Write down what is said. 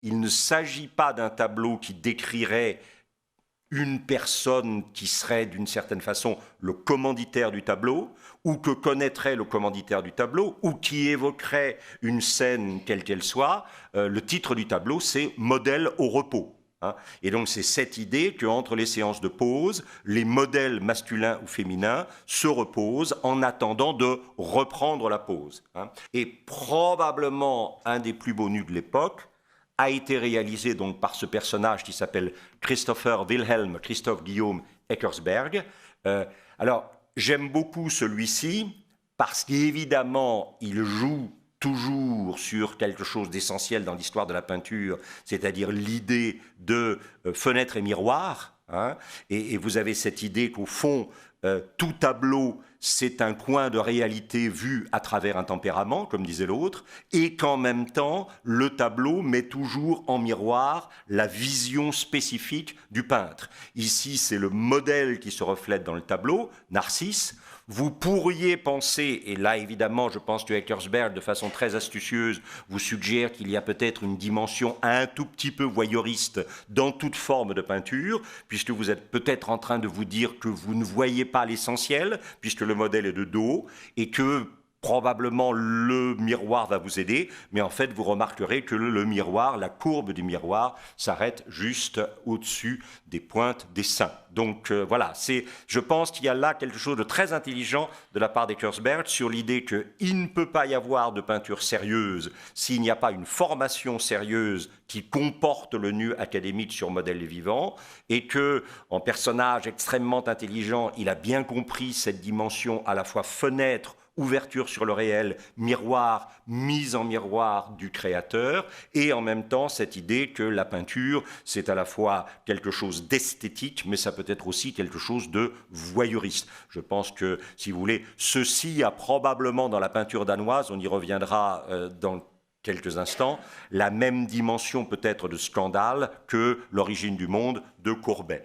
il ne s'agit pas d'un tableau qui décrirait une personne qui serait d'une certaine façon le commanditaire du tableau, ou que connaîtrait le commanditaire du tableau, ou qui évoquerait une scène quelle qu'elle soit. Le titre du tableau, c'est « Modèle au repos ». Et donc c'est cette idée qu'entre les séances de pose, les modèles masculins ou féminins se reposent en attendant de reprendre la pose. Et probablement un des plus beaux nus de l'époque a été réalisé donc par ce personnage qui s'appelle Christopher Wilhelm Christoph Guillaume Eckersberg. Alors, j'aime beaucoup celui-ci parce qu'évidemment, il joue toujours sur quelque chose d'essentiel dans l'histoire de la peinture, c'est-à-dire l'idée de fenêtre et miroir. Et vous avez cette idée qu'au fond, tout tableau, c'est un coin de réalité vu à travers un tempérament, comme disait l'autre, et qu'en même temps, le tableau met toujours en miroir la vision spécifique du peintre. Ici, c'est le modèle qui se reflète dans le tableau, Narcisse. Vous pourriez penser, et là évidemment je pense que Eckersberg de façon très astucieuse vous suggère qu'il y a peut-être une dimension un tout petit peu voyeuriste dans toute forme de peinture, puisque vous êtes peut-être en train de vous dire que vous ne voyez pas l'essentiel, puisque le modèle est de dos, et que probablement le miroir va vous aider, mais en fait vous remarquerez que le miroir, la courbe du miroir s'arrête juste au-dessus des pointes des seins. Donc voilà, je pense qu'il y a là quelque chose de très intelligent de la part d'Eckersberg sur l'idée qu'il ne peut pas y avoir de peinture sérieuse s'il n'y a pas une formation sérieuse qui comporte le nu académique sur modèle vivant, et que, en personnage extrêmement intelligent, il a bien compris cette dimension à la fois fenêtre, ouverture sur le réel, miroir, mise en miroir du créateur, et en même temps cette idée que la peinture, c'est à la fois quelque chose d'esthétique, mais ça peut être aussi quelque chose de voyeuriste. Je pense que, si vous voulez, ceci a probablement dans la peinture danoise, on y reviendra dans quelques instants, la même dimension peut-être de scandale que l'origine du monde de Courbet.